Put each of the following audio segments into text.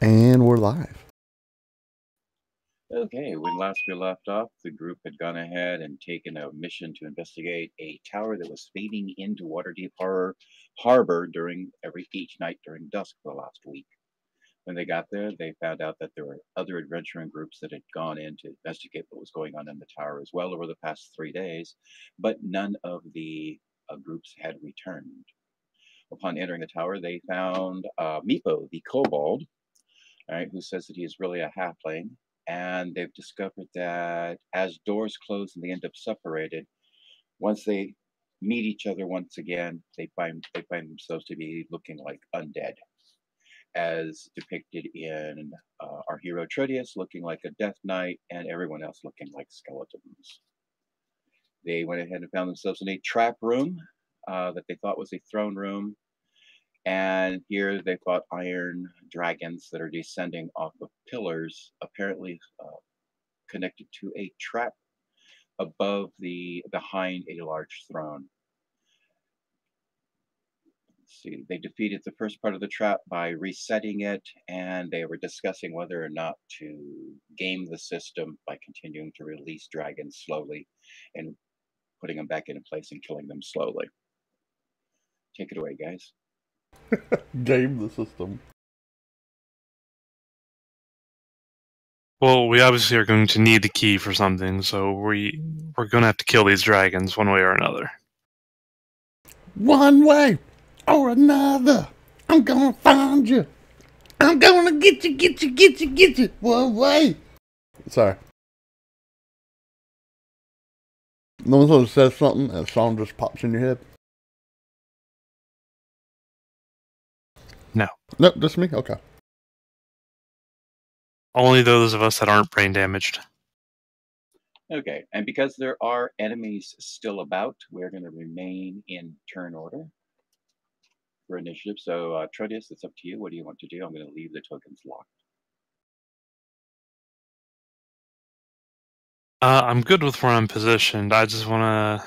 And we're live. Okay, when last we left off, the group had gone ahead and taken a mission to investigate a tower that was fading into Waterdeep Harbor during each night during dusk for the last week. When they got there, they found out that there were other adventuring groups that had gone in to investigate what was going on in the tower as well over the past 3 days, but none of the groups had returned. Upon entering the tower, they found Meepo, the kobold, right, who says that he is really a halfling. And they've discovered that as doors close and they end up separated, once they meet each other once again, they find themselves to be looking like undead, as depicted in our hero Tritius looking like a death knight, and everyone else looking like skeletons. They went ahead and found themselves in a trap room that they thought was a throne room, and here they fought iron dragons that are descending off of pillars, apparently connected to a trap behind a large throne. Let's see, they defeated the first part of the trap by resetting it, and they were discussing whether or not to game the system by continuing to release dragons slowly and putting them back into place and killing them slowly. Take it away, guys. Game the system. Well, we obviously are going to need the key for something, so we're going to have to kill these dragons one way or another. One way or another, I'm gonna find you. I'm gonna get you. One way. Sorry. No one sort of says something and a song just pops in your head? No. Nope, just me? Okay. Only those of us that aren't brain damaged. Okay, and because there are enemies still about, we're going to remain in turn order for initiative. So, Trodius, it's up to you. What do you want to do? I'm going to leave the tokens locked. I'm good with where I'm positioned. I just want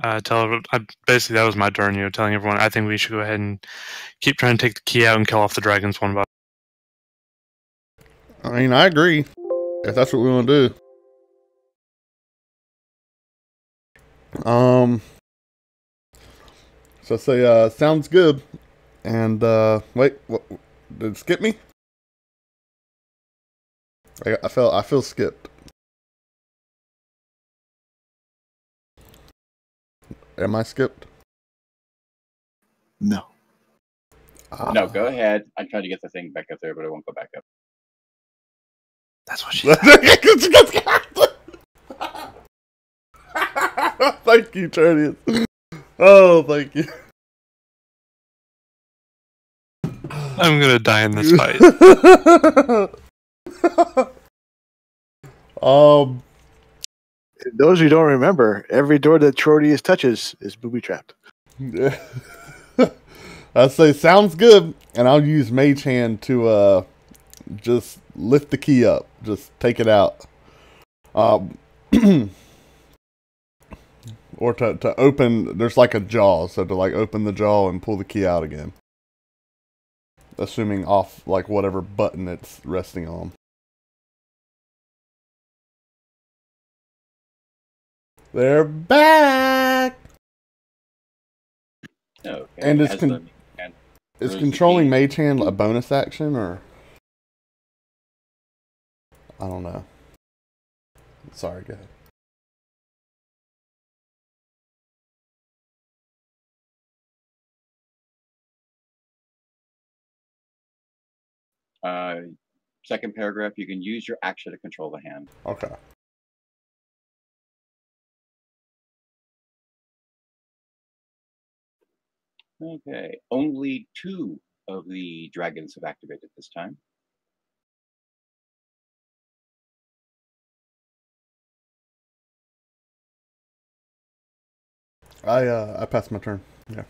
to tell everyone. Basically, that was my turn, telling everyone I think we should go ahead and keep trying to take the key out and kill off the dragons one by I mean, I agree. If that's what we want to do. So say, sounds good. And, wait, what, did it skip me? I feel skipped. Am I skipped? No. No, go ahead. I'm trying to get the thing back up there, but it won't go back up. That's what she said. Thank you, Charlie. Oh, thank you. I'm going to die in this fight. Those who don't remember, every door that Trodius touches is booby trapped. I say sounds good, and I'll use Mage Hand to just lift the key up, just take it out, or to open. There's like a jaw, so to like open the jaw and pull the key out again, assuming off like whatever button it's resting on. They're back. Okay. And is controlling Mage Hand a bonus action, or I don't know. Sorry, go ahead. Second paragraph, you can use your action to control the hand. Okay. Okay, only 2 of the dragons have activated this time. I passed my turn. Yeah.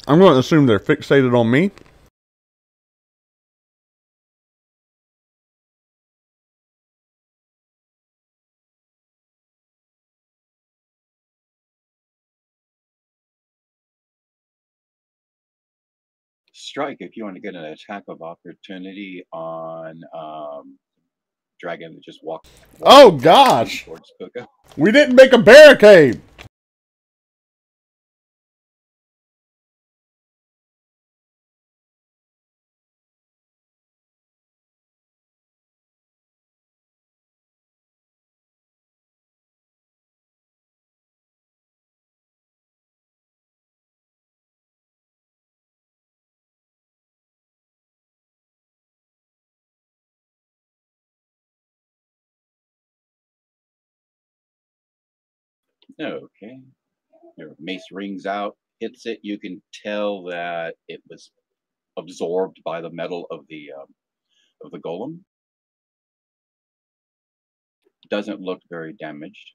I'm going to assume they're fixated on me. Strike if you want to get an attack of opportunity on dragon that just walked Oh gosh! towards Pookha. We didn't make a barricade! Okay. Your mace rings out, hits it. You can tell that it was absorbed by the metal of the golem. Doesn't look very damaged.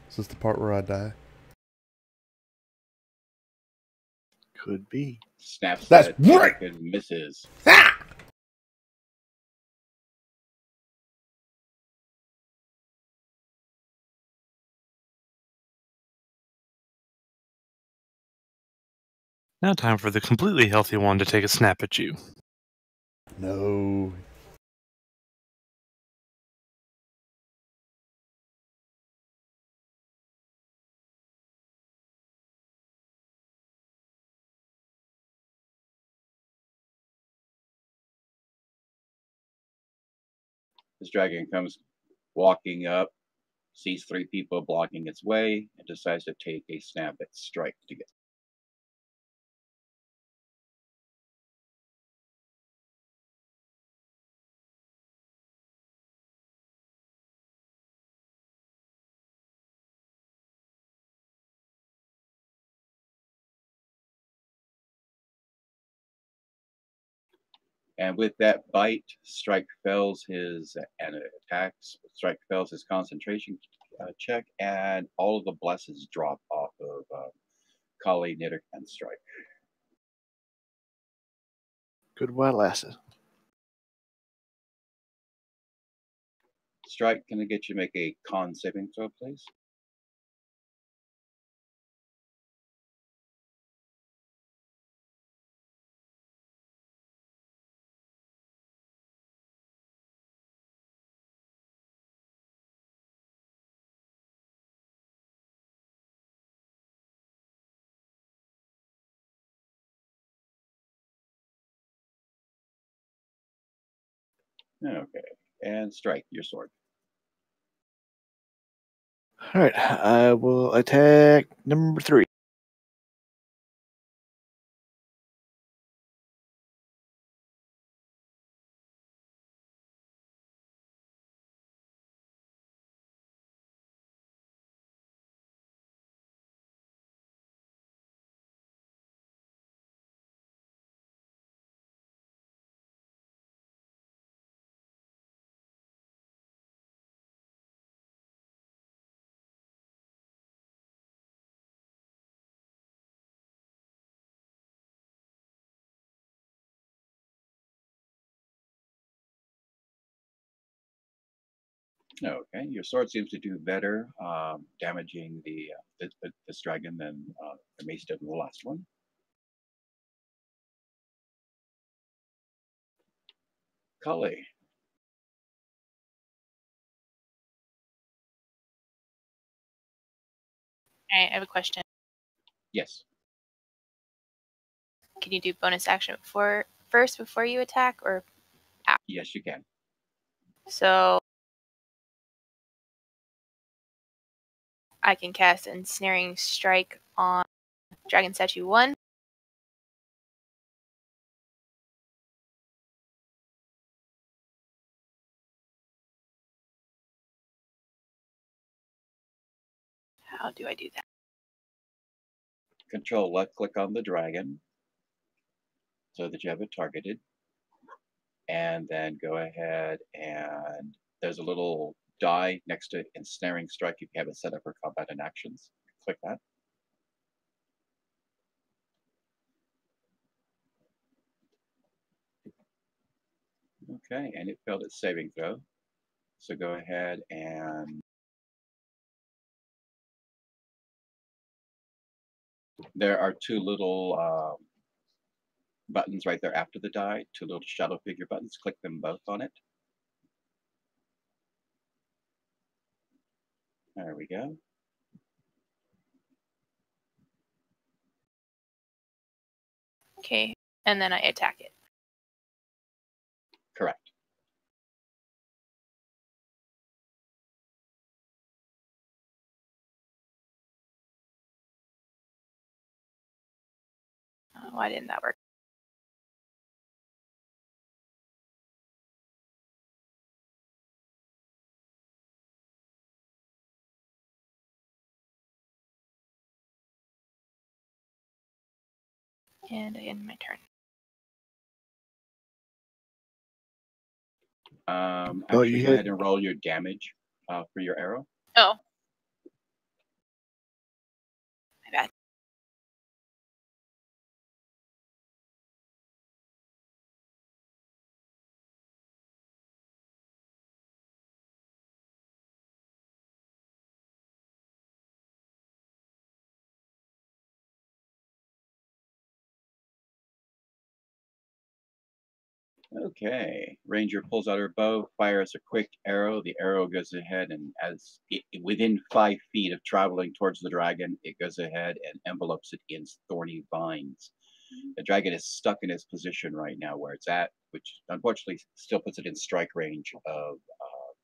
Is this the part where I die? Could be. Snaps That's that right! and misses. Ah! Now time for the completely healthy one to take a snap at you. No. This dragon comes walking up, sees 3 people blocking its way, and decides to take a snap at Strike to get. And with that bite, Strike fails his attacks. Strike fails his concentration check, and all of the blesses drop off of Kali, Nidok, and Strike. Good while it lasted. Strike, can I get you to make a con saving throw, please? Okay. And Strike, your sword. All right, I will attack number 3. Okay, your sword seems to do better damaging this dragon than the mace did in the last one. Kali. All right, I have a question. Yes. Can you do bonus action first before you attack, or after? Yes, you can. So I can cast Ensnaring Strike on Dragon Statue 1. How do I do that? Control left click on the dragon so that you have it targeted. And then go ahead and there's a little die next to Ensnaring Strike if you have it set up for combat and actions. Click that. Okay, and it failed its saving throw. So go ahead and There are two little buttons right there after the die, two little shadow figure buttons. Click them both on it. There we go. Okay, and then I attack it. Correct. Why didn't that work? And I end my turn. Actually, go ahead and roll your damage for your arrow. Oh. My bad. Okay. Ranger pulls out her bow, fires a quick arrow. The arrow goes ahead, and within 5 feet of traveling towards the dragon, it goes ahead and envelopes it in thorny vines. The dragon is stuck in its position right now where it's at, which unfortunately still puts it in strike range of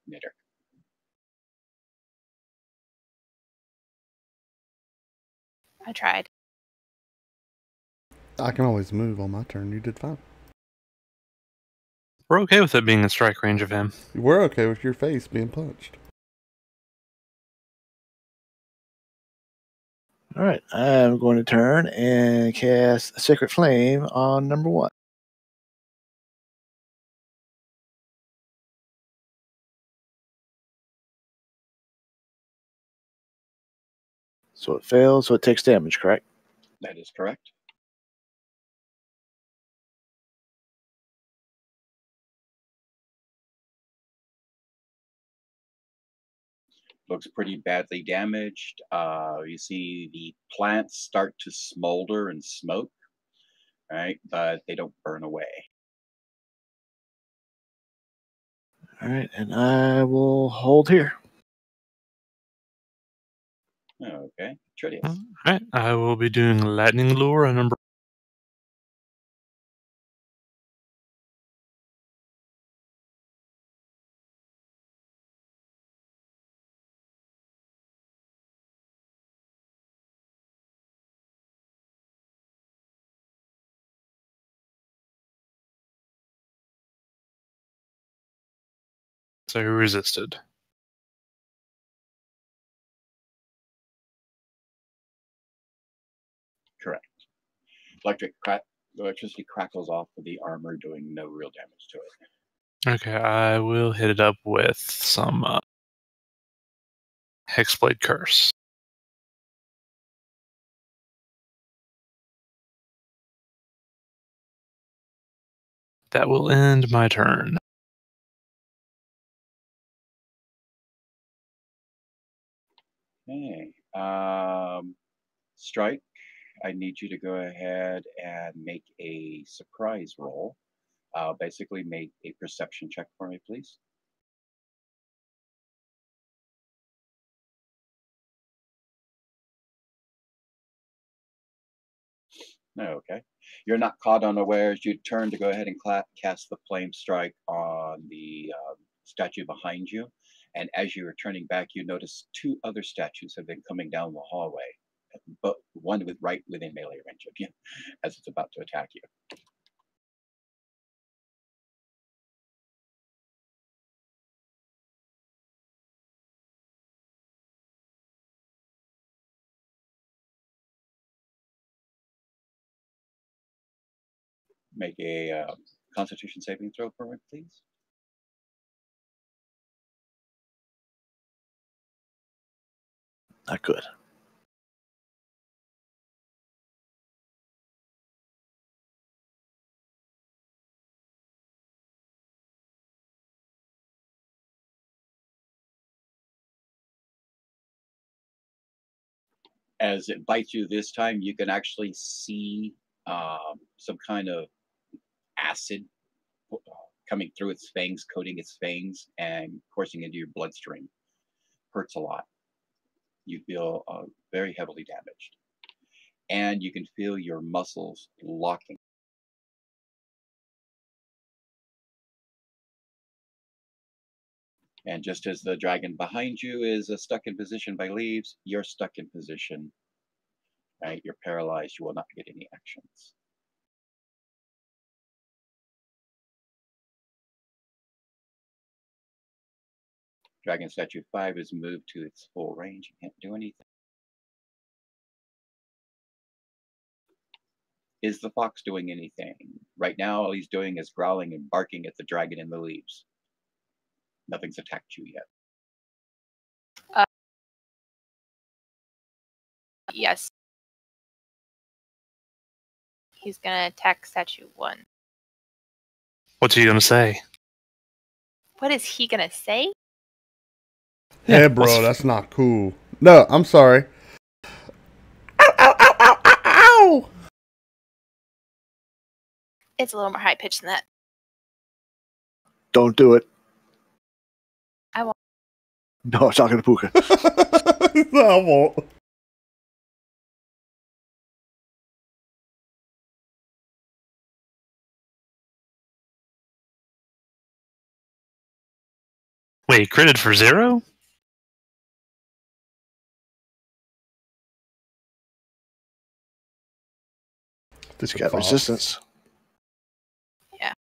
Knitter. I tried. I can always move on my turn. You did fine. We're okay with it being in strike range of him. We're okay with your face being punched. All right, I'm going to turn and cast Sacred Flame on number 1. So it fails, so it takes damage, correct? That is correct. Looks pretty badly damaged. You see the plants start to smolder and smoke, right? But they don't burn away. All right, and I will hold here. Okay, Tridius. All right, I will be doing lightning lure on number. So he resisted. Correct. Electricity crackles off of the armor, doing no real damage to it. Okay, I will hit it up with some Hexblade Curse. That will end my turn. Okay. Strike. I need you to go ahead and make a surprise roll. Basically, make a perception check for me, please. Okay. You're not caught unawares. You turn to go ahead and cast the flame strike on the statue behind you. And as you are turning back, you notice 2 other statues have been coming down the hallway, but one right within melee range of you as it's about to attack you. Make a Constitution saving throw for me, please. Not good. As it bites you this time, you can actually see some kind of acid coming through its fangs, coating its fangs, and coursing into your bloodstream. Hurts a lot. You feel very heavily damaged. And you can feel your muscles locking. And just as the dragon behind you is stuck in position by leaves, you're stuck in position. Right? You're paralyzed. You will not get any actions. Dragon Statue 5 is moved to its full range. You can't do anything. Is the fox doing anything? Right now, all he's doing is growling and barking at the dragon in the leaves. Nothing's attacked you yet. Yes. He's gonna attack Statue 1. What's he gonna say? What is he gonna say? Hey, bro, that's not cool. No, I'm sorry. Ow, ow, ow, ow, ow, ow! It's a little more high pitched than that. Don't do it. I won't. No, I'm talking to Pookha. No, I won't. Wait, critted for 0? This got resistance. Yeah.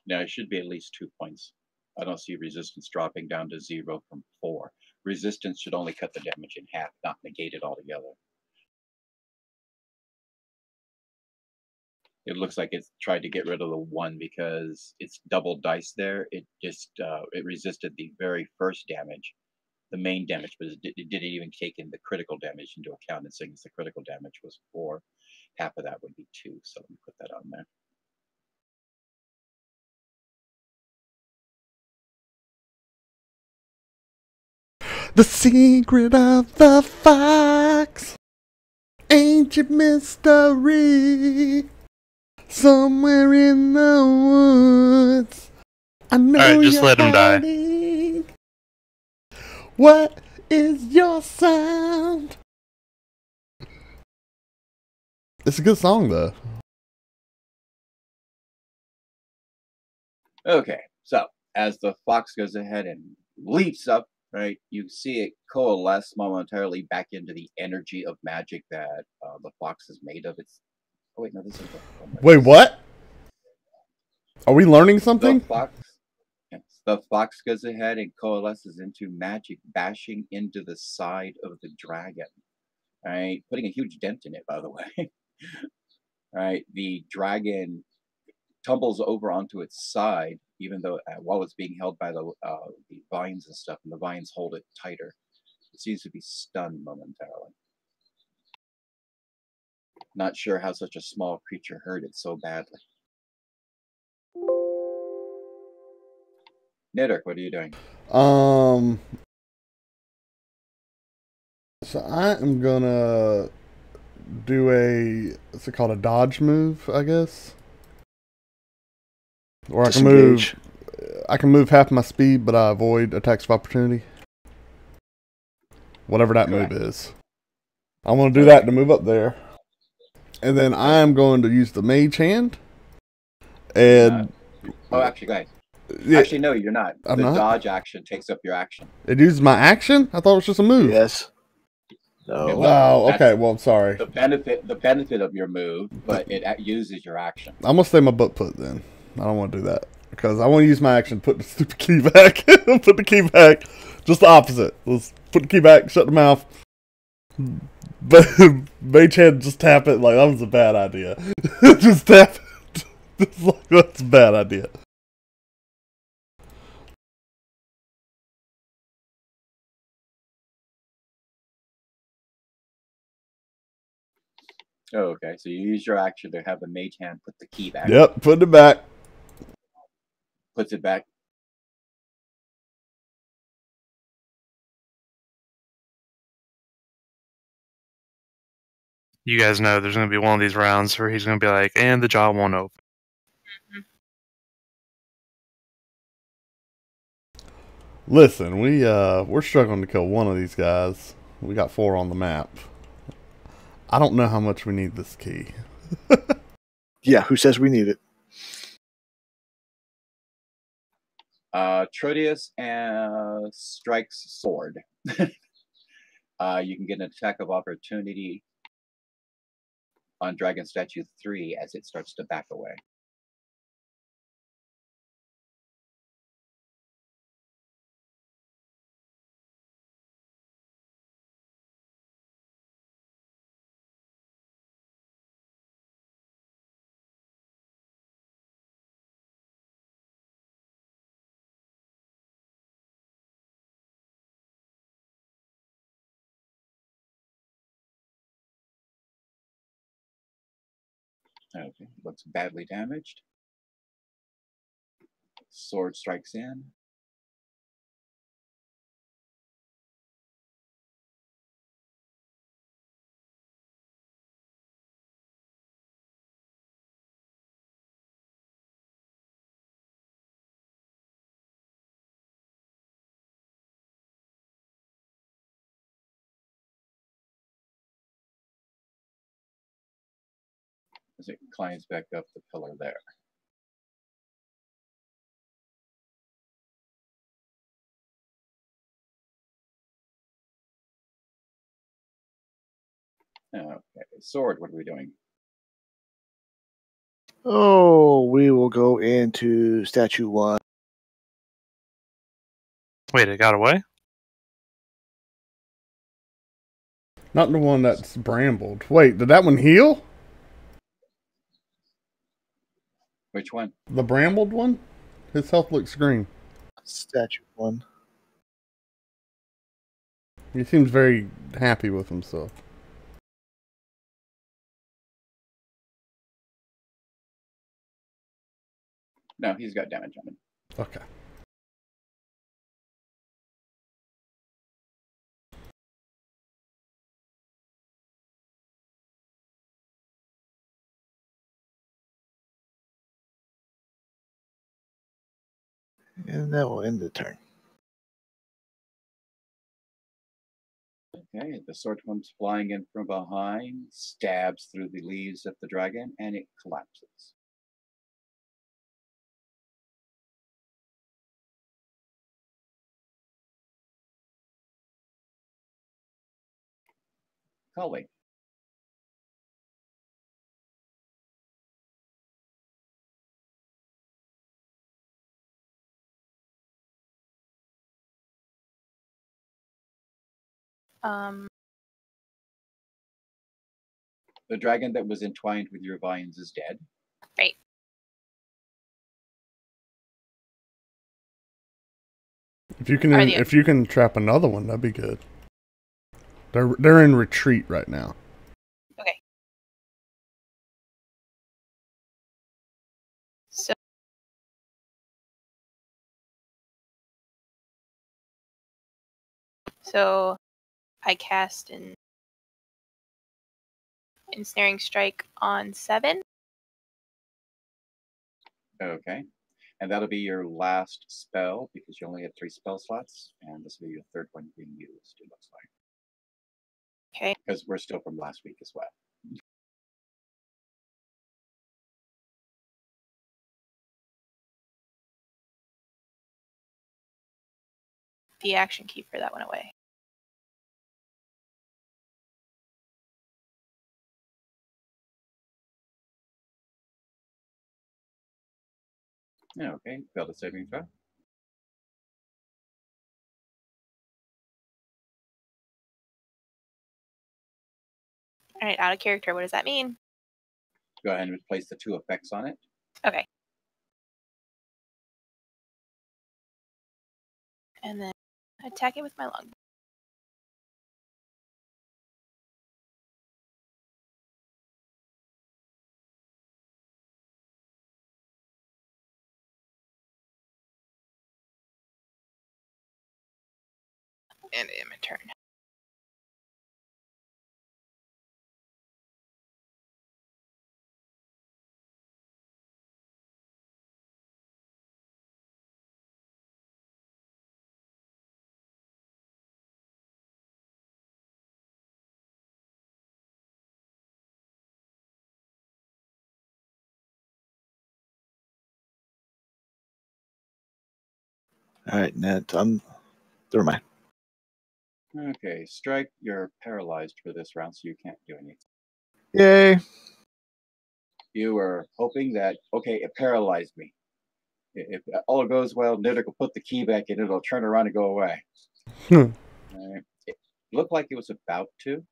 Now, it should be at least 2 points. I don't see resistance dropping down to 0 from 4. Resistance should only cut the damage in half, not negate it altogether. It looks like it's tried to get rid of the 1 because it's double dice there. It just it resisted the very first damage, the main damage, but it didn't even take in the critical damage into account. And since the critical damage was 4, half of that would be 2. So let me put that on there. The secret of the fox, ancient mystery, somewhere in the woods. I know Alright, just you're let him die. hiding. What is your sound? It's a good song, though. Okay, so as the fox goes ahead and leaps up, right, you see it coalesce momentarily back into the energy of magic that the fox is made of. It's oh wait, no, this is Wait, what? Are we learning something? The fox goes ahead and coalesces into magic, bashing into the side of the dragon. All right, putting a huge dent in it, by the way. All right, the dragon tumbles over onto its side, even though while it's being held by the vines and stuff, and the vines hold it tighter. It seems to be stunned momentarily. Not sure how such a small creature hurt it so badly. Nidok, what are you doing? So I am gonna do a, what's it called, a dodge move, I guess. Or Disengage. I can move half my speed, but I avoid attacks of opportunity. Whatever that move is. I'm going to do that to move up there. And then I'm going to use the mage hand. And oh, actually, go ahead. Yeah, actually, no, you're not. I'm the not? dodge action takes up your action. It uses my action? I thought it was just a move. Yes. Okay, No. well, Oh, okay. Well, I'm sorry. The benefit of your move, but it uses your action. I'm going to stay my butt put then. I don't want to do that. Because I want to use my action to put the stupid key back. Put the key back. Just the opposite. Let's put the key back, shut the mouth. But mage hand, just tap it. Like, that was a bad idea. Just tap it. That's a bad idea. Oh, okay. So you use your action to have the mage hand put the key back. Yep, put it back. Puts it back. You guys know there's going to be one of these rounds where he's going to be like, and the jaw won't open. Listen, we're struggling to kill one of these guys. We got 4 on the map. I don't know how much we need this key. Yeah, who says we need it? Trodius strikes sword. You can get an attack of opportunity on Dragon Statue 3 as it starts to back away. Okay, looks badly damaged. Sword strikes in. As it climbs back up the pillar there. Okay, sword, what are we doing? Oh, we will go into statue 1. Wait, it got away? Not the one that's brambled. Wait, did that one heal? Which one? The brambled one? His health looks green. Statue 1. He seems very happy with himself. No, he's got damage on him. Okay. And that will end the turn. Okay, the sword comes flying in from behind, stabs through the leaves of the dragon, and it collapses. Cully. The dragon that was entwined with your vines is dead. Right. If you can trap another one, that'd be good. They're in retreat right now. Okay. So I cast an ensnaring strike on 7. Okay. And that'll be your last spell because you only have 3 spell slots, and this will be your 3rd one being used, it looks like. Okay. Because we're still from last week as well. The action key for that one away. Okay, failed a saving throw. Alright, out of character, what does that mean? Go ahead and replace the 2 effects on it. Okay. And then attack it with my longbow. And in my turn. All right, Ned. Never mind. Okay, Strike, you're paralyzed for this round, so you can't do anything. Yay! You were hoping that, okay, it paralyzed me. If all goes well, Niddick will put the key back in, it'll turn around and go away. Right? It looked like it was about to,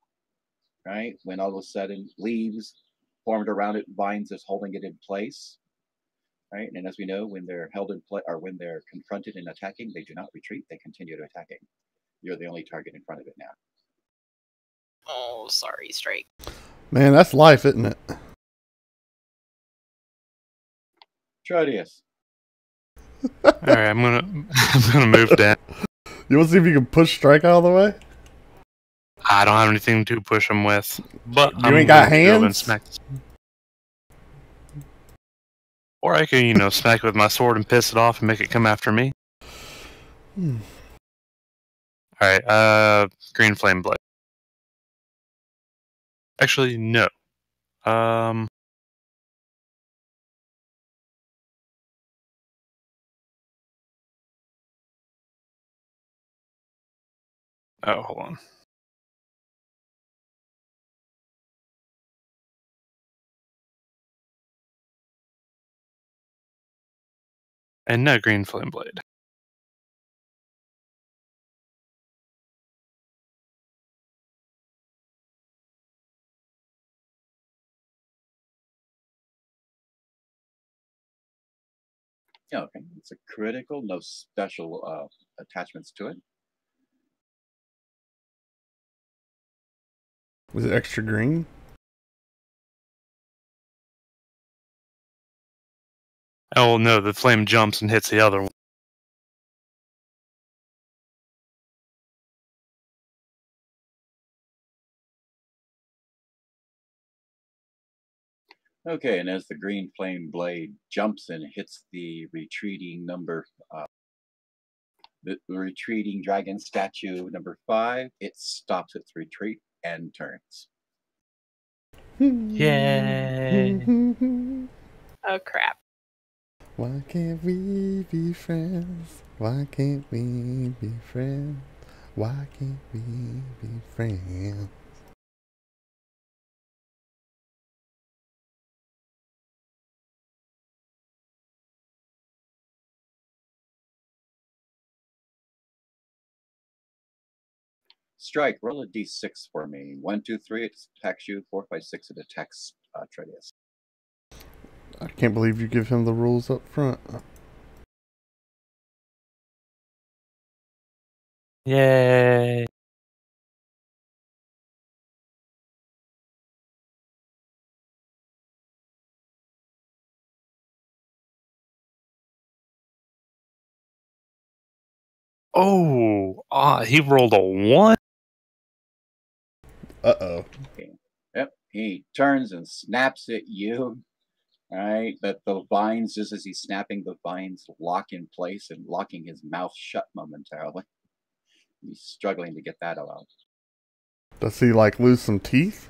right? When all of a sudden leaves formed around it, vines is holding it in place, right? And as we know, when they're held in place or when they're confronted and attacking, they do not retreat; they continue to attacking. You're the only target in front of it now. Oh, sorry, Strike. Man, that's life, isn't it? Trodius. All right, I'm gonna move down. You want to see if you can push Strike out of the way? I don't have anything to push him with, but You ain't got hands? Smack. Or I could, smack it with my sword and piss it off and make it come after me. All right, green flame blade. Actually, no. Oh, hold on. And no green flame blade. Okay, it's a critical, no special attachments to it. Was it extra green? Oh no, the flame jumps and hits the other one. Okay, and as the green flame blade jumps and hits the retreating the retreating dragon statue number 5, it stops its retreat and turns. Yay! Oh, crap. Why can't we be friends? Why can't we be friends? Why can't we be friends? Strike, roll a d6 for me. 1, 2, 3, it attacks you. 4, 5, 6, it attacks Trodius. I can't believe you give him the rules up front. Yay! Oh, he rolled a 1. Uh-oh. Okay. Yep, he turns and snaps at you. Right, but the vines, just as he's snapping, the vines lock in place and locking his mouth shut momentarily. He's struggling to get that out. Does he, like, lose some teeth?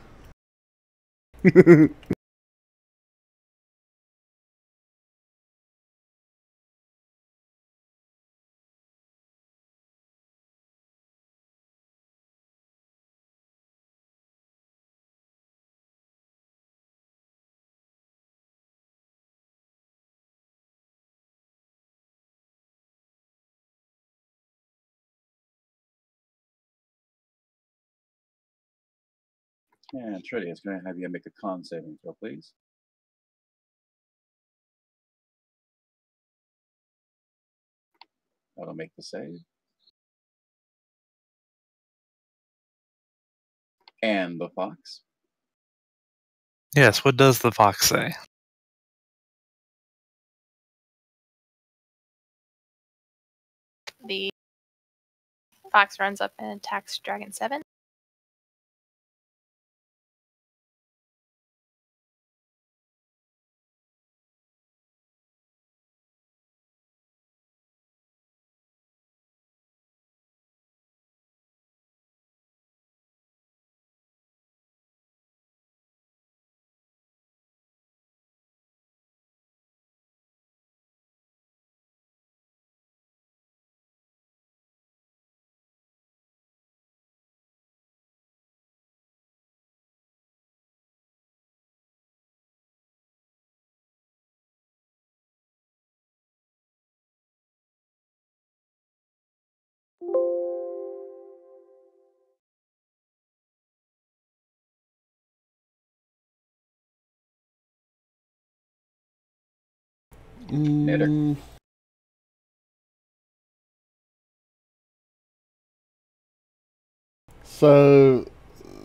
And Trodius, going to have you make a con saving throw, please. That'll make the save. And the fox. Yes, what does the fox say? The Fox runs up and attacks Dragon 7. Knitter. So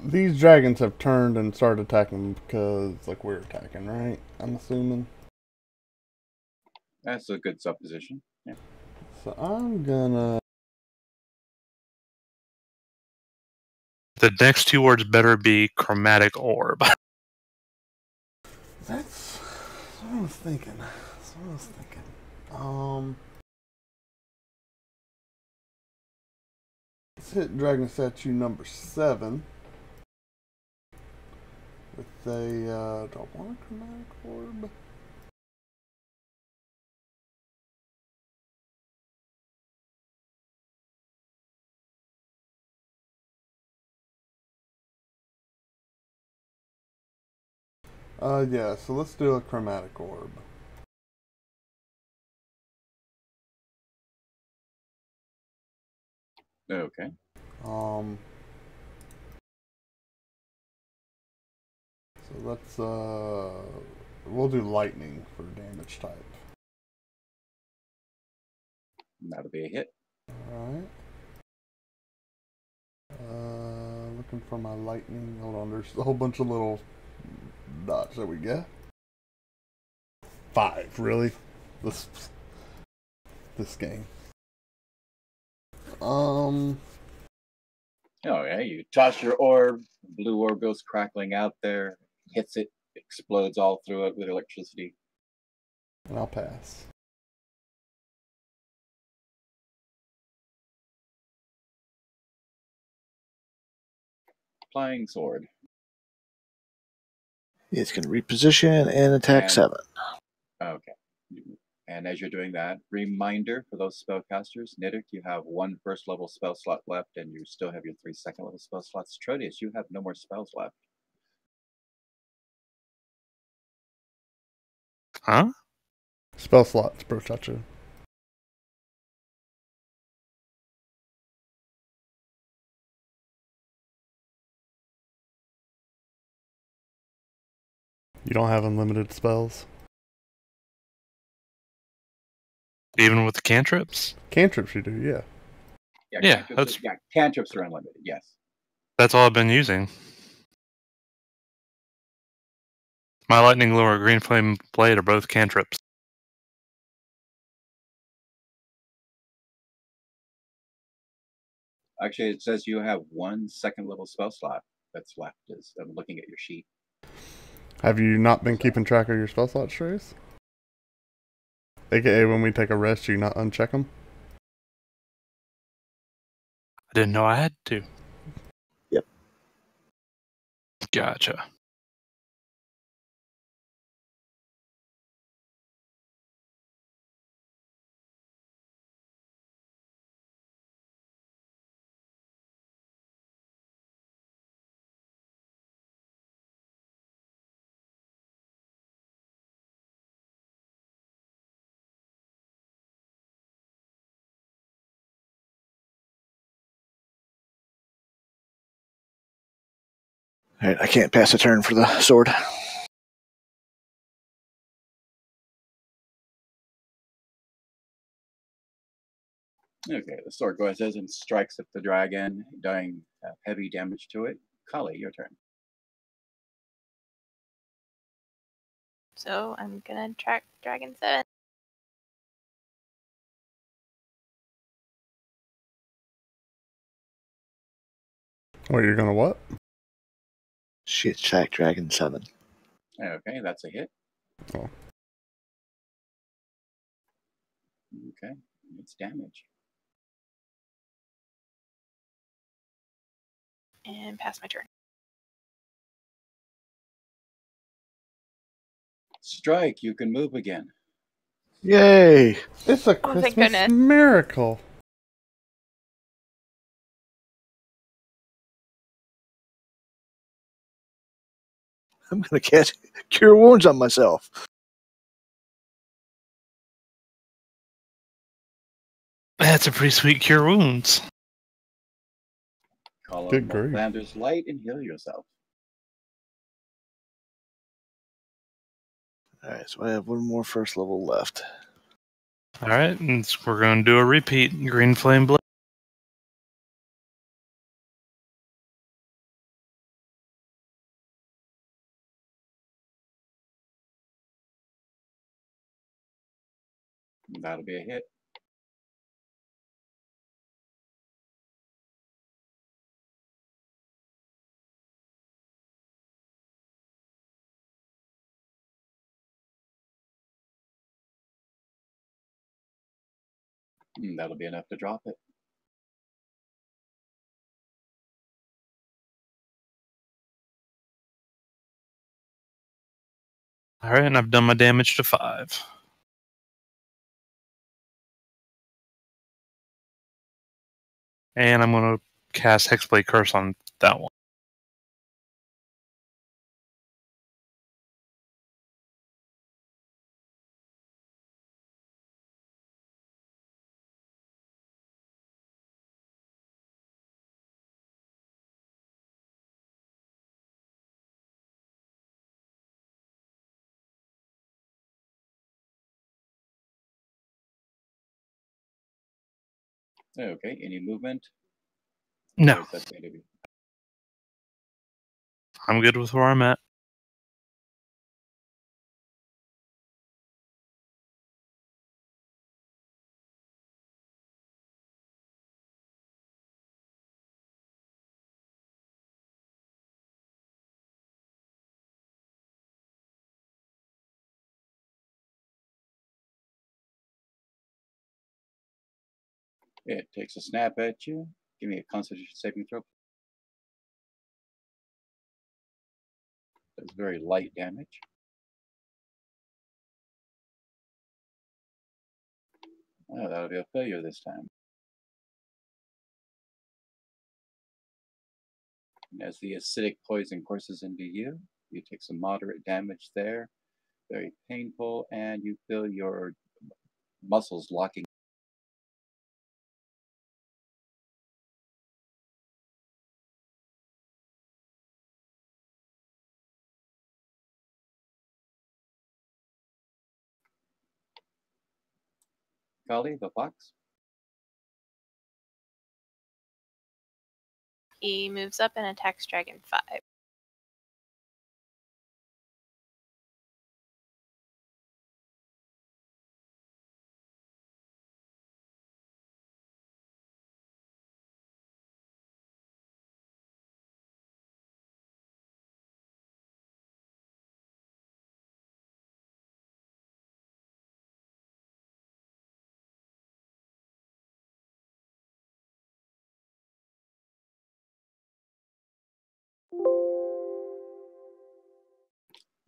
these dragons have turned and started attacking because, like, we're attacking, right? I'm assuming. That's a good supposition. Yeah. So I'm gonna. The next two words better be chromatic orb. That's what I was thinking. Let's hit Dragon Statue number 7 with a. Do I want a chromatic orb? Yeah, so let's do a chromatic orb. Okay. So let's we'll do lightning for damage type. That'll be a hit. Alright. Looking for my lightning. Hold on, there's a whole bunch of little dots that we get. 5, really? This game. Oh yeah, you toss your orb, blue orb goes crackling out there, hits it, explodes all through it with electricity. And I'll pass. Flying sword. It's going to reposition and attack And- 7. Okay. And as you're doing that, reminder for those spellcasters, Niddick, you have 1 first level spell slot left, and you still have your 3 second level spell slots. Trodius, you have no more spells left. Huh? Spell slots, bro, chacho. You don't have unlimited spells? Even with the cantrips? Cantrips you do, yeah. Yeah, Cantrips are unlimited, yes. That's all I've been using. My lightning lure, green flame blade are both cantrips. Actually, it says you have 1 second level spell slot that's left. As I'm looking at your sheet. Have you not been keeping track of your spell slots, Trace? AKA when we take a rest, you not uncheck them? I didn't know I had to. Yep. Gotcha. All right, I can't pass a turn for the sword. Okay, the sword goes and strikes at the dragon, doing heavy damage to it. Kali, your turn. So I'm gonna attack Dragon 7. Well, you're gonna what? She attacked Dragon 7. Okay, that's a hit. Oh. Okay, it's damage. And pass my turn. Strike, you can move again. Yay! It's a Oh, thank Christmas goodness. miracle. I'm going to cast Cure Wounds on myself. That's a pretty sweet cure wounds. Call Good on grief. Landers Light and heal yourself. Alright, so I have one more first level left. All right, and we're going to do a repeat. Green Flame Blade. That'll be a hit. That'll be enough to drop it. All right, and I've done my damage to 5. And I'm going to cast Hexblade Curse on that one. Okay, any movement? No, Or is that going to be- I'm good with where I'm at. It takes a snap at you. Give me a Constitution saving throw. That's very light damage. Oh, that'll be a failure this time. And as the acidic poison courses into you, you take some moderate damage there. Very painful, and you feel your muscles locking. Kali, the fox. He moves up and attacks Dragon 5.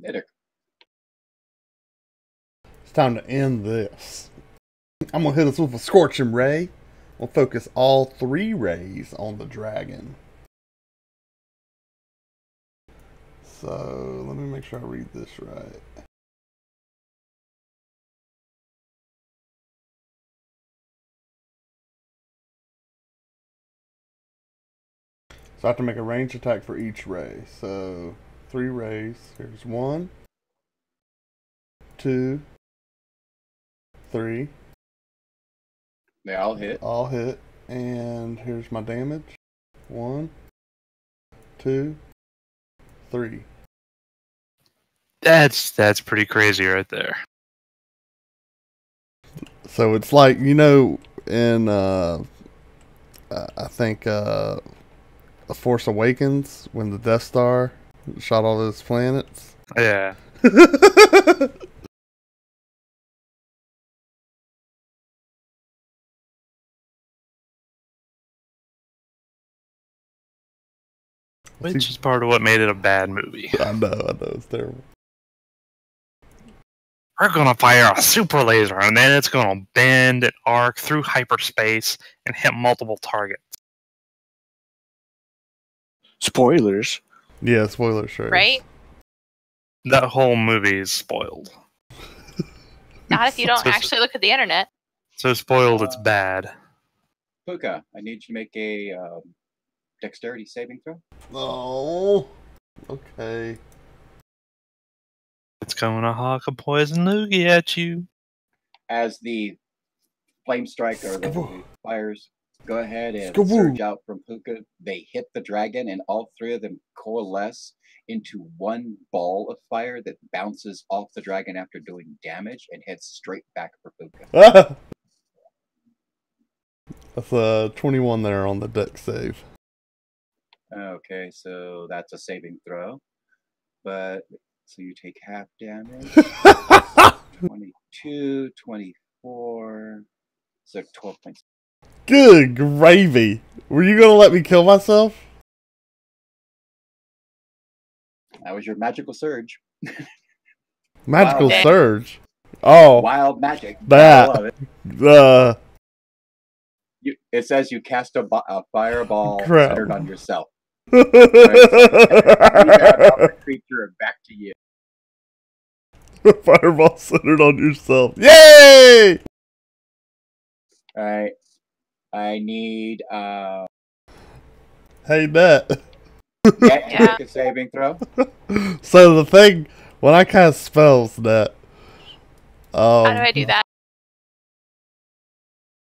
Later. It's time to end this. I'm gonna hit us with a scorching ray. We'll focus all 3 rays on the dragon. So let me make sure I read this right. So I have to make a range attack for each ray. So 3 rays. Here's 1, 2, 3. They all hit. All hit. And here's my damage. 1, 2, 3. That's pretty crazy right there. So it's like, you know, in I think The Force Awakens when the Death Star shot all those planets. Yeah. Which is part of what made it a bad movie. I know, it's terrible. We're gonna fire a super laser, and then it's gonna bend and arc through hyperspace and hit multiple targets. Spoilers. Yeah, spoiler sure. Right? That whole movie is spoiled. Not if you don't So- actually look at the internet. So spoiled, it's bad. Pookha, I need you to make a dexterity saving throw. Oh, okay. It's gonna hawk a poison loogie at you. As the flame strike or the Skaboo. fires go ahead and Skaboo. surge out from Pookha, they hit the dragon, and all three of them coalesce into one ball of fire that bounces off the dragon after doing damage and heads straight back for Pookha. Ah! That's a 21 there on the deck save. Okay, so that's a saving throw. But, so you take half damage. 22, 24, so 12 points. Good gravy. Were you gonna let me kill myself? That was your magical surge. Magical Wow. surge. Oh, Wild magic. that. I love it. It says you cast a fireball Crap. centered on yourself. You grab the creature and back to you. Fireball centered on yourself. Yay! Alright. I need Hey, Net. Yeah. make a saving throw. So the thing, when I cast spells, Net. How do I do that?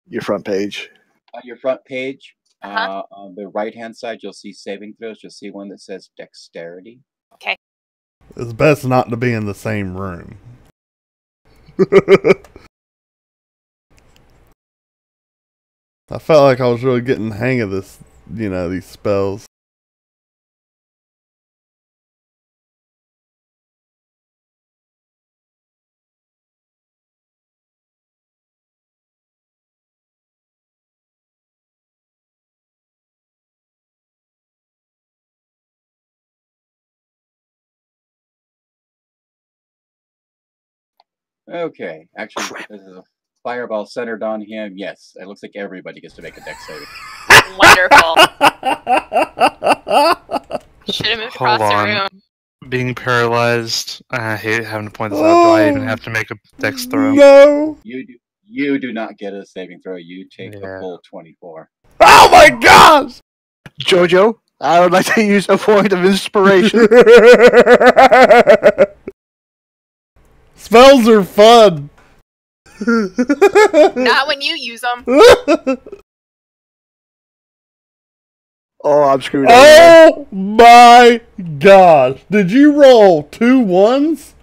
Your front page. On your front page, Uh-huh. on the right hand side, you'll see saving throws. You'll see one that says dexterity. It's best not to be in the same room. I felt like I was really getting the hang of this, these spells. Okay, actually, this is a fireball centered on him. Yes, it looks like everybody gets to make a dex saving. Wonderful. Should have moved Hold across the on. room. Being paralyzed, I hate having to point this out. Do I even have to make a dex throw? No! You do not get a saving throw. You take a Yeah. full 24. Oh my gosh! Jojo, I would like to use a point of inspiration. Spells are fun. Not when you use them. Oh, I'm screwed up. Oh my gosh! Did you roll 2 1s?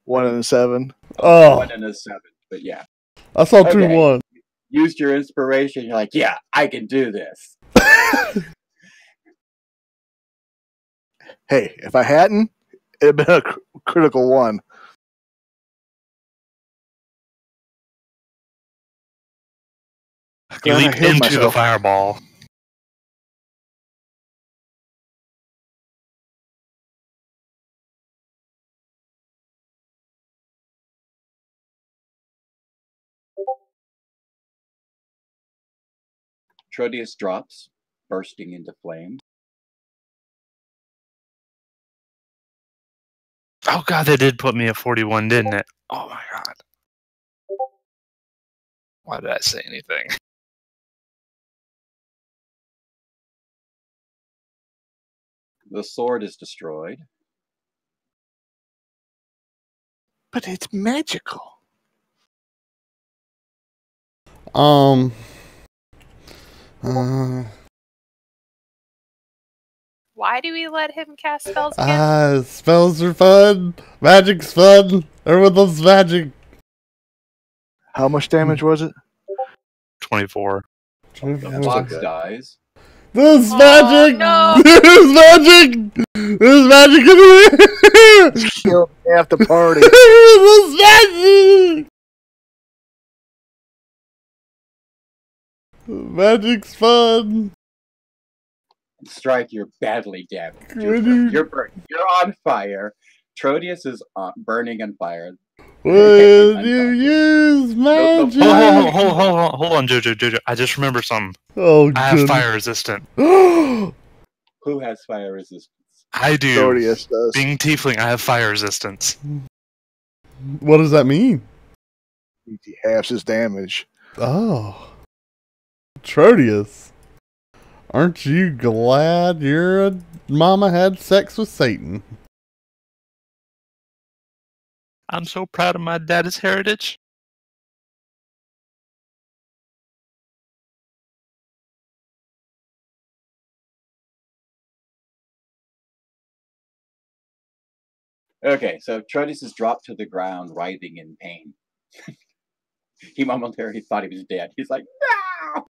1 and a 7. Oh, 1 and a 7, but yeah. I saw 2 Okay. 1s. Used your inspiration. You're like, yeah, I can do this. Hey, if I hadn't, it'd been a critical 1. You Glad I leap healed into the myself. fireball. Trodius drops, bursting into flames. Oh god, they did put me at 41, didn't it? Oh my god. Why did I say anything? The sword is destroyed. But it's magical. Uh, Why do we let him cast spells again? spells are fun. Magic's fun. Everyone loves magic. How much damage was it? 24. The fox dies. This Oh, magic! no. This magic! This magic in here! Killed half the party. This magic! Magic's fun. Strike, you're badly damaged. When You're burning. You're on fire. Trodius is burning on fire. When you use magic. Hold on, Jojo. I just remembered something. Oh, I have goodness. fire resistant. Who has fire resistance? I do. Proteus does. Being tiefling, I have fire resistance. What does that mean? He halves his damage. Oh. Trodius. Aren't you glad your mama had sex with Satan? I'm so proud of my daddy's heritage. Okay, so Trodius is dropped to the ground, writhing in pain. He momentarily thought he was dead. He's like, no!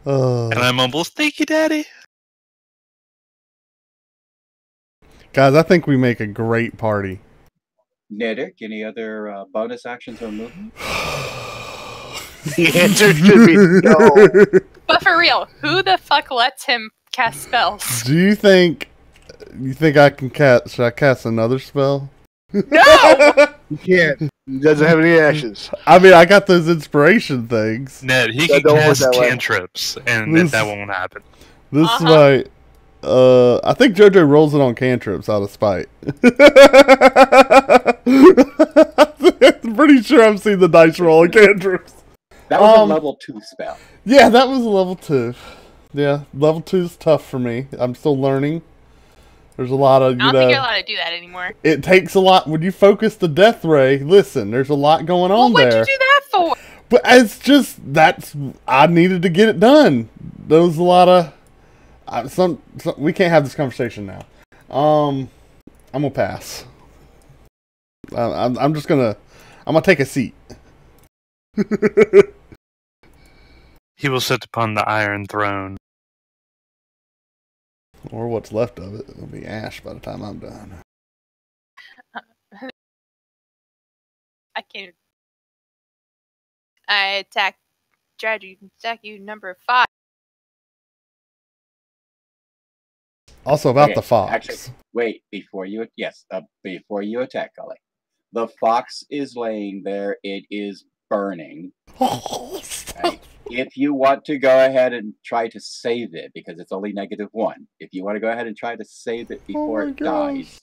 And I mumbles, "Thank you, Daddy." Guys, I think we make a great party. Nedic, any other bonus actions or movement? The answer should be no. But for real, who the fuck lets him cast spells? Do you think I can cast? Should I cast another spell? No! You can't. He doesn't have any actions. I mean, I got those inspiration things. Ned, he That can don't work cast that way. cantrips, and This- that won't happen. This Uh-huh. might. I think JoJo rolls it on cantrips out of spite. I'm pretty sure I've seen the dice roll on cantrips. That was a level 2 spell. Yeah, that was a level 2. Yeah, level 2 is tough for me. I'm still learning. There's a lot of, I don't think you're allowed to do that anymore. it takes a lot. When you focus the death ray, listen, there's a lot going Well, on what'd there. you do that for? But it's just, I needed to get it done. There was a lot of, some we can't have this conversation now. I'm gonna pass. I'm just gonna, I'm gonna take a seat. He will sit upon the Iron Throne. Or what's left of it. It'll be ash by the time I'm done. I can't. I attack you number 5. Also about Okay, the fox. Actually, wait, before you attack, Gully. The fox is laying there. It is burning. Right? If you want to go ahead and try to save it, because it's only -1, if you want to go ahead and try to save it before my it dies,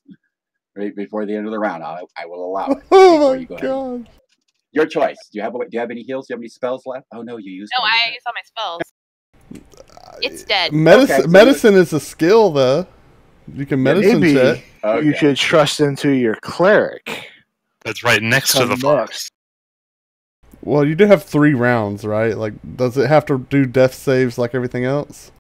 right before the end of the round, I will allow it. Oh before my you go ahead. god. Your choice. Do you have any heals? Do you have any spells left? Oh no, you used No, one, I didn't used all my spells. It's dead. Medicine, Okay, so medicine is a skill, though. You can medicine Maybe check. Okay. you should trust into your cleric. That's right next to the Come fox. Well, you do have 3 rounds, right? Like, does it have to do death saves like everything else?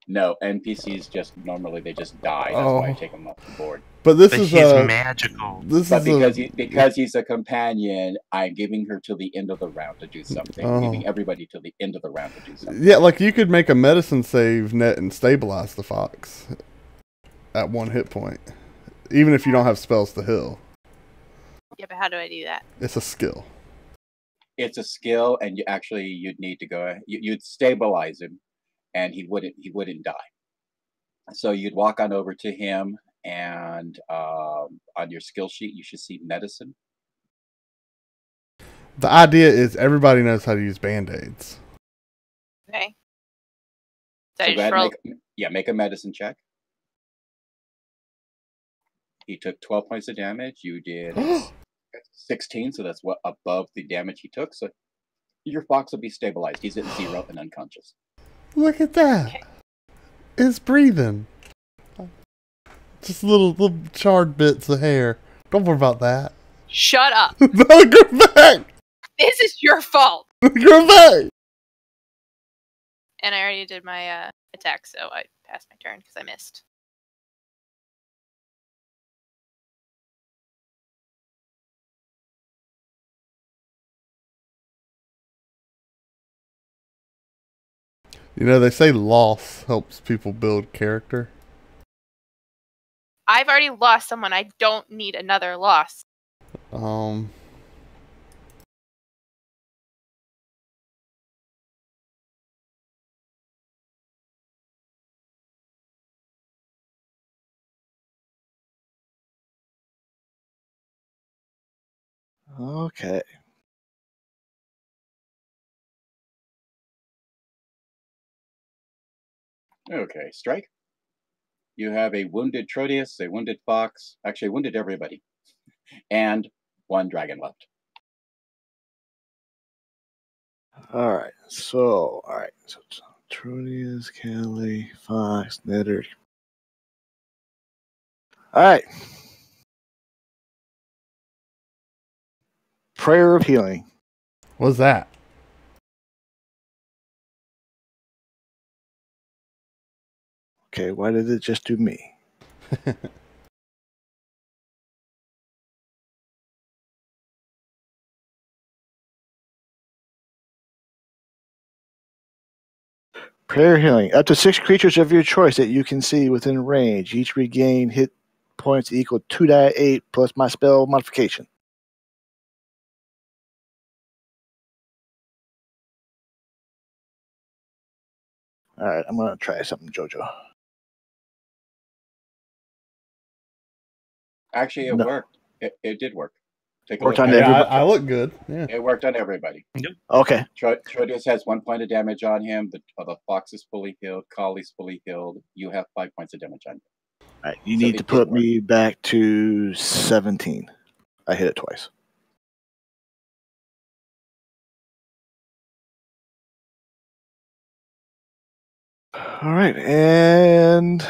No, NPCs just normally they just die. That's why I take them off the board. But this But is he's magical. this But is because he's a companion, I'm giving her till the end of the round to do something. I'm giving everybody till the end of the round to do something. yeah, like you could make a medicine save net and stabilize the fox at 1 hit point, even if you don't have spells to heal. Yeah, but how do I do that? It's a skill. It's a skill, and you'd need to go. You'd stabilize him, and he wouldn't die. So you'd walk on over to him, and on your skill sheet you should see medicine. The idea is everybody knows how to use band-aids. Okay. So So I go just ahead roll. and make a medicine check. He took 12 points of damage. You did 16, so that's above the damage he took. So your fox will be stabilized. He's at 0 and unconscious. Look at that. Okay. It's breathing. Just little charred bits of hair. Don't worry about that. Shut up. No, go back. This is your fault. Go back. And I already did my attack, so I passed my turn because I missed. You know, they say loss helps people build character. I've already lost someone. I don't need another loss. Okay. Okay, strike. You have a wounded Trotius, a wounded Fox, actually wounded everybody, and 1 dragon left. All right. So Tronius, Kelly, Fox, Knitter. All right. Prayer of Healing. What's that? Okay, why did it just do me? Prayer Healing. Up to 6 creatures of your choice that you can see within range. Each regain hit points equal 2d8 plus my spell modification. All right, I'm going to try something, Jojo. Actually, it No. worked. It did work. Take a Worked look on at it. Yeah, everybody. I look good. Yeah. It worked on everybody. Okay. Trotius has 1 point of damage on him. The Fox is fully healed. Collie's fully healed. You have 5 points of damage on you. All right, you So need it to did put work. me back to 17. I hit it twice. All right, and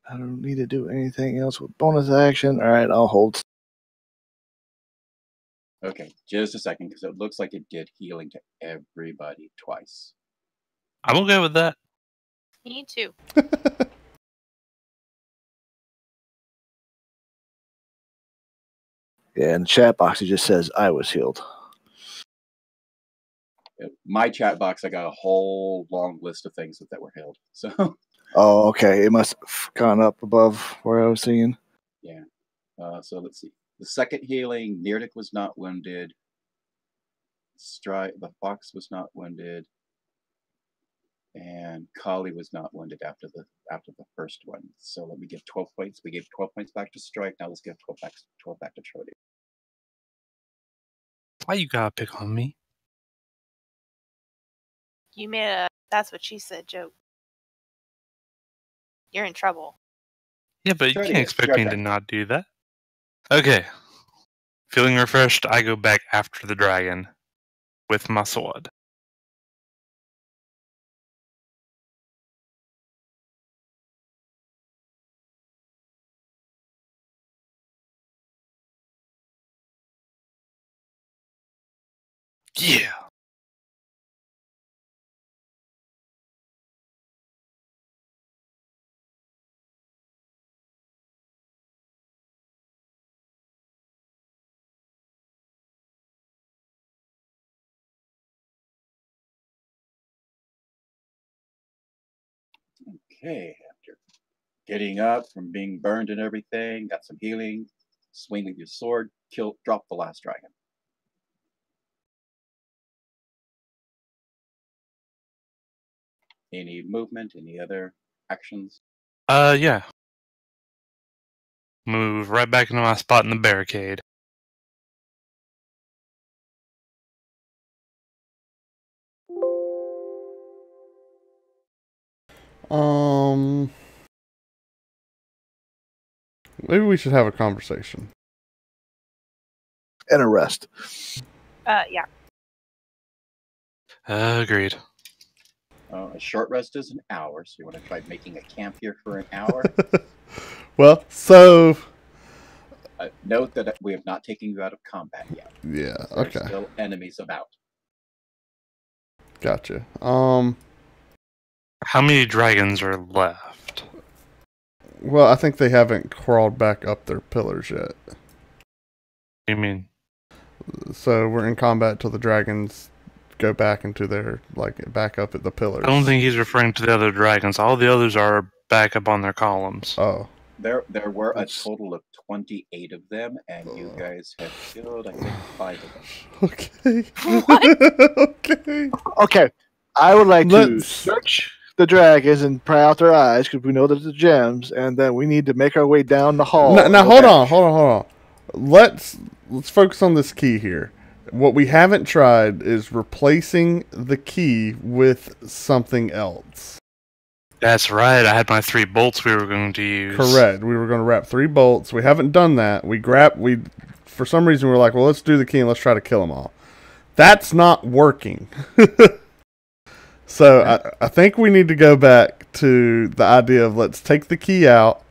I don't need to do anything else with bonus action. All right, I'll hold. Okay, just a second, because it looks like it did healing to everybody twice. I'm okay with that. Me too. Yeah, in the chat box, it just says I was healed. My chat box, I got a whole long list of things that were healed. So Oh, okay. It must have gone up above where I was seeing. yeah. So let's see. The second healing, Nirdik was not wounded. The Fox was not wounded. And Kali was not wounded after the first one. So let me give 12 points. We gave 12 points back to Strike. Now let's give 12 back to Trody. Why you gotta pick on me? You made a "that's what she said" joke. You're in trouble. Yeah, but you Try it can't again. expect Your me turn. to not do that. Okay. Feeling refreshed, I go back after the dragon with my sword. Yeah. Okay, after getting up from being burned and everything, got some healing, swing with your sword, drop the last dragon. Any movement, any other actions? Yeah. Move right back into my spot in the barricade. Maybe we should have a conversation. And a rest. Yeah. Agreed. A short rest is an hour, so you want to try making a camp here for an hour. Well, so Note that we have not taken you out of combat yet. yeah, There okay, are still enemies about. gotcha. How many dragons are left? Well, I think they haven't crawled back up their pillars yet. What do you mean? So we're in combat till the dragons go back into their, like, back up at the pillars. I don't think he's referring to the other dragons. All the others are back up on their columns. Oh. There were a total of 28 of them, and you guys have killed, I think, 5 of them. Okay. What? Okay. Okay, I would like to Let's- search the dragons and pry out their eyes because we know there's the gems, and then we need to make our way down the hall. Now, and go hold back. on. Let's focus on this key here. What we haven't tried is replacing the key with something else. That's right. I had my 3 bolts we were going to use. Correct. We were going to wrap 3 bolts. We haven't done that. For some reason, we were like, well, let's do the key and let's try to kill them all. That's not working. So I think we need to go back to the idea of let's take the key out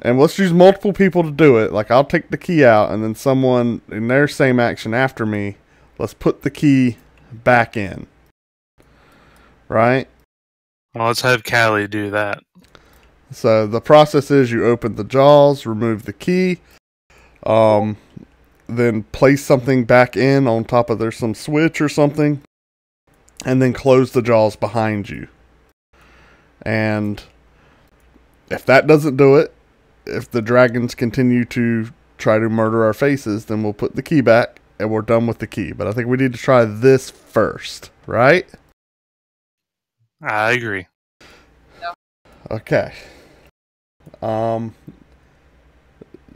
and let's use multiple people to do it. Like, I'll take the key out and then someone in their same action after me, let's put the key back in. Right? Well, let's have Callie do that. So the process is you open the jaws, remove the key, then place something back in on top of some switch or something, and then close the jaws behind you. And if that doesn't do it, if the dragons continue to try to murder our faces, then we'll put the key back and we're done with the key. But I think we need to try this first, right? I agree. Okay.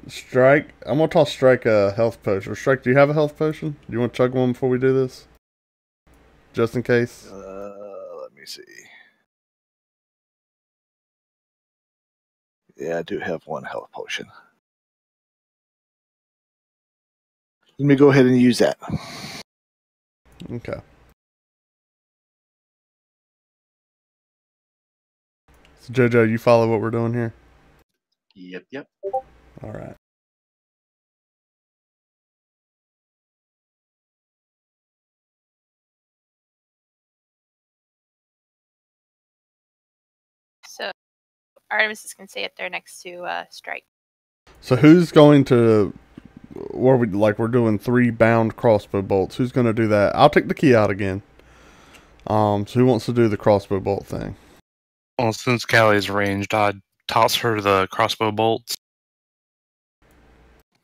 Strike. I'm gonna toss Strike a health potion. Strike, do you have a health potion? Do you want to chug one before we do this? Just in case. Let me see. Yeah, I do have 1 health potion. Let me go ahead and use that. Okay. So Jojo, you follow what we're doing here? Yep. All right. So Artemis can stay up there next to Strike. So who's going to? We're doing 3 bound crossbow bolts. Who's going to do that? I'll take the key out again. So who wants to do the crossbow bolt thing? Well, since Callie's ranged, I'd toss her the crossbow bolts.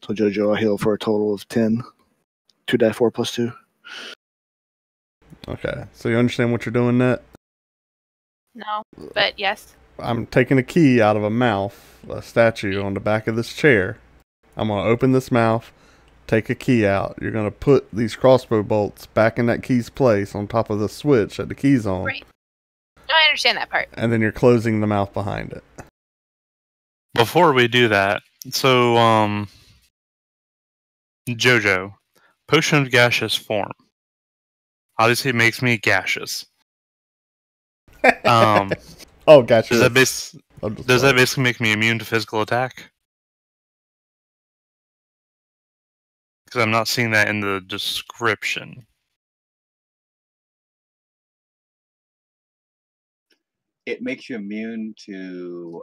So Jojo, I heal for a total of 10. 2d4 plus 2. Okay. So you understand what you're doing, Net? No, but yes. I'm taking a key out of a statue on the back of this chair. I'm going to open this mouth, take a key out. You're going to put these crossbow bolts back in that key's place on top of the switch that the key's on. Right. No, I understand that part. And then you're closing the mouth behind it. Before we do that, so, Jojo, potion of gaseous form. Obviously, it makes me gaseous. Oh, gotcha. Does that basically make me immune to physical attack? Because I'm not seeing that in the description. It makes you immune to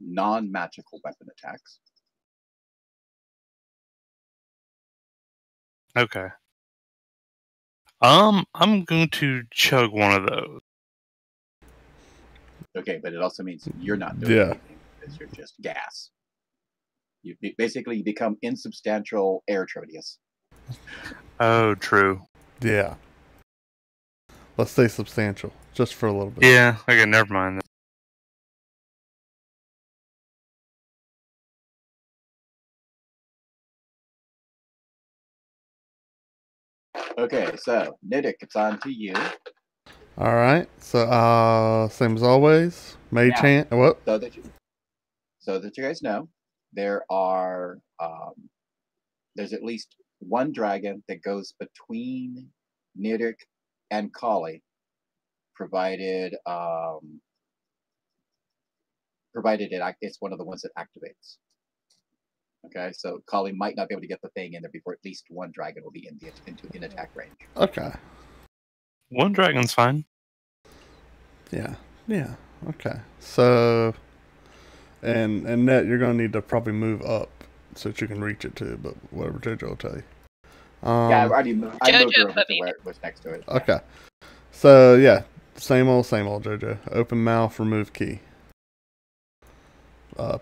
non-magical weapon attacks. Okay. I'm going to chug one of those. Okay, but it also means you're not doing anything because you're just gas. You basically become insubstantial air Trodius. Oh, true. Yeah. Let's stay substantial, just for a little bit. Yeah, okay, never mind. Okay, so Niddick, it's on to you. All right. So, same as always. Mage Now, hand. What? So that you guys know, there's at least 1 dragon that goes between Niddick and Kali, provided it's one of the ones that activates. Okay, so Kali might not be able to get the thing in there before at least 1 dragon will be in attack range. Okay. 1 dragon's fine. Yeah. Okay. So, and Net, you're gonna need to probably move up so that you can reach it too. But whatever Jojo will tell you. Yeah, I already moved. I moved Jojo her over put to me where it was next to it. Okay. So yeah, same old Jojo. Open mouth, remove key.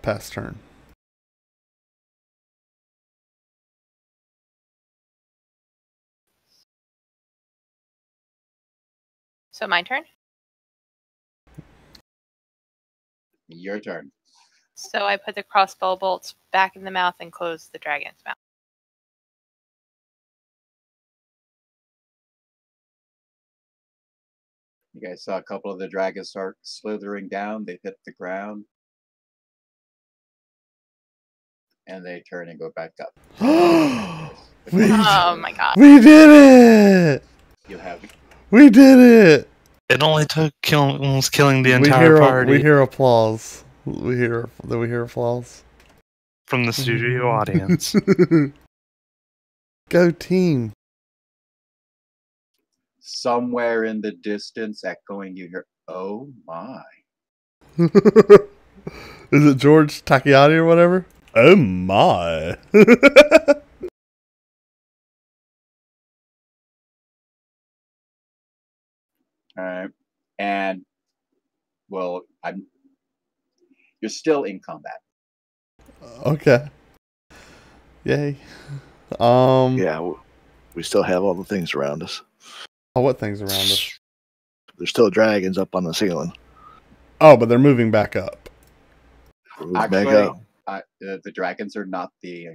Pass turn. So my turn. Your turn. So I put the crossbow bolts back in the mouth and close the dragon's mouth. You guys saw a couple of the dragons start slithering down. They hit the ground. And they turn and go back up. Oh my god. We did it! You have We did it! It only took almost killing the we entire party we hear applause. We hear applause from the studio audience. Go team! somewhere in the distance echoing. You hear, "Oh my!" Is it George Takiati or whatever? Oh my! All right, and well, you're still in combat. Okay. Yay. Yeah, we still have all the things around us. Oh, what things around us? There's still dragons up on the ceiling. Oh, but they're moving back up. Back Actually, up. the dragons are not the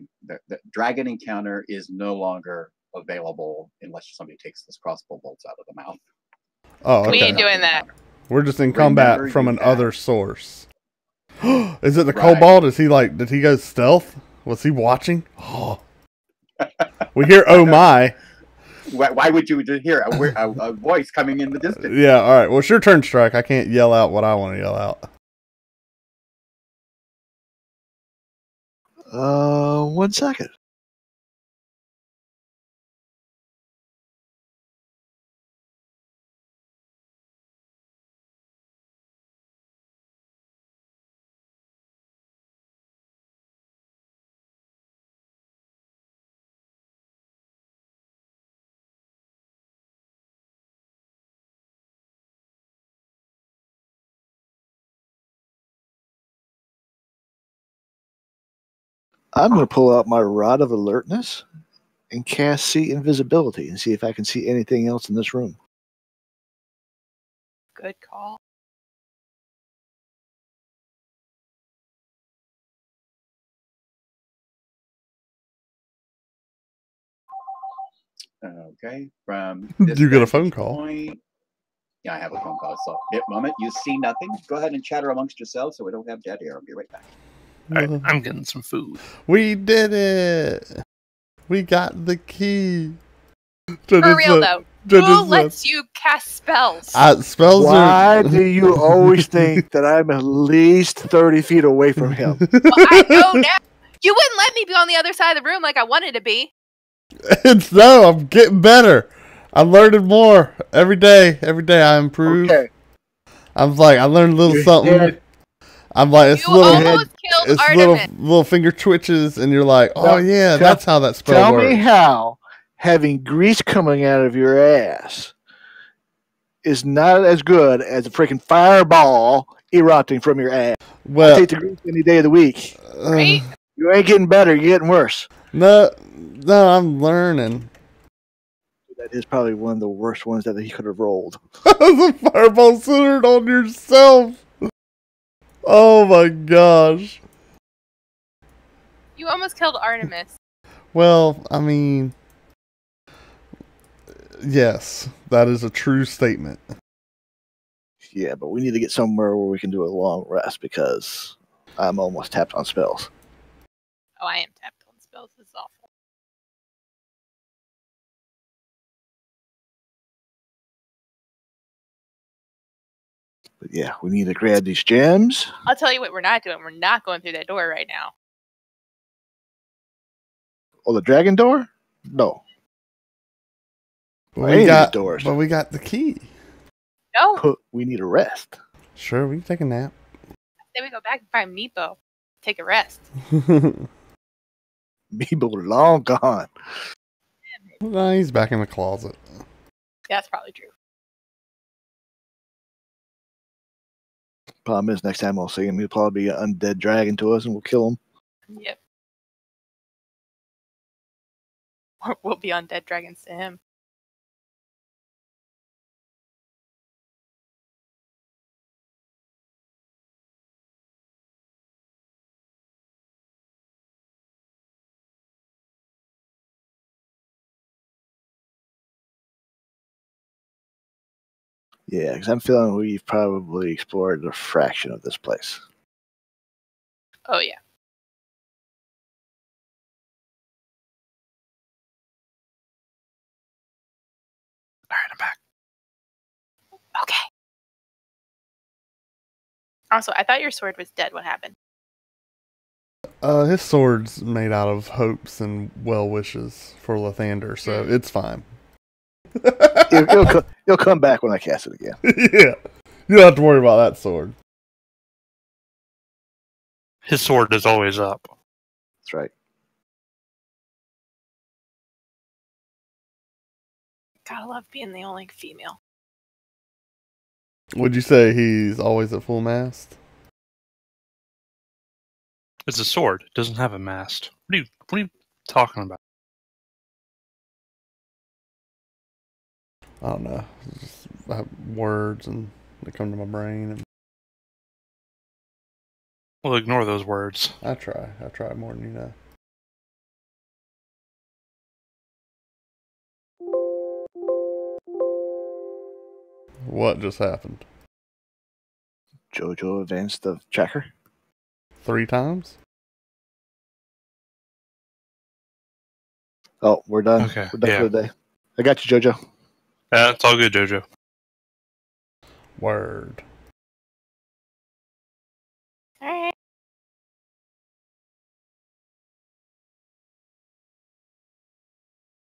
dragon encounter is no longer available unless somebody takes this crossbow bolts out of the mouth. Oh, We okay. ain't doing that. We're just in combat Remember from you another have- source. Is it the Right. kobold? Is he like? Did he go stealth? Was he watching? Oh. We hear "Oh my!" Why would you hear a voice coming in the distance? Yeah. All right. Well, it's your turn, Strike. I can't yell out what I want to yell out. 1 second. I'm going to pull out my Rod of Alertness and cast See Invisibility and see if I can see anything else in this room. Good call. Okay, from You get a vantage phone call. point- Yeah, I have a phone call. So, at the moment you see nothing, go ahead and chatter amongst yourselves so we don't have dead air. I'll be right back. Alright, I'm getting some food. We did it. We got the key. For real though, who lets you cast spells? Spells Why are. do you always think that I'm at least 30 feet away from him? Well, I know now. You wouldn't let me be on the other side of the room like I wanted to be. It's no. I'm getting better. I'm learning more every day. Every day I improve. Okay. I'm like I learned a little Your something. head- I'm like it's You little. almost killed It's Artemis. little finger twitches, and you're like, oh Tell- yeah, tell- that's how that spell Tell works. me how having grease coming out of your ass is not as good as a freaking fireball erupting from your ass. Well, Take the grease any day of the week. Right? You ain't getting better, you're getting worse. no, I'm learning. That is probably one of the worst ones that he could have rolled. The fireball centered on yourself. Oh my gosh. You almost killed Artemis. Well, I mean, yes, that is a true statement. Yeah, but we need to get somewhere where we can do a long rest because I'm almost tapped on spells. Oh, I am tapped on spells. This is awful. But yeah, we need to grab these gems. I'll tell you what we're not doing. We're not going through that door right now. Oh, the dragon door? No. But Any we of got, these doors. but we got the key. No. We need a rest. Sure, we can take a nap. Then we go back and find Meepo. Take a rest. Meeble long gone. No, he's back in the closet. That's probably true. Problem is, next time we'll see him, he'll probably be an undead dragon to us, and we'll kill him. Yep. We'll be undead dragons to him. Yeah, because I'm feeling we've probably explored a fraction of this place. Oh yeah. All right, I'm back. Okay. Also, I thought your sword was dead. What happened? His sword's made out of hopes and well wishes for Lathander, so it's fine. He'll come back when I cast it again. Yeah. You don't have to worry about that sword. His sword is always up. That's right. Gotta love being the only female. Would you say he's always at full mast? It's a sword. It doesn't have a mast. What are you talking about? I don't know. Just words and they come to my brain. And Well, ignore those words. I try more than you know. What just happened? Jojo advanced the tracker. 3 times? Oh, we're done. Okay, We're done yeah. for the day. I got you, Jojo. Yeah, it's all good, Jojo. Word.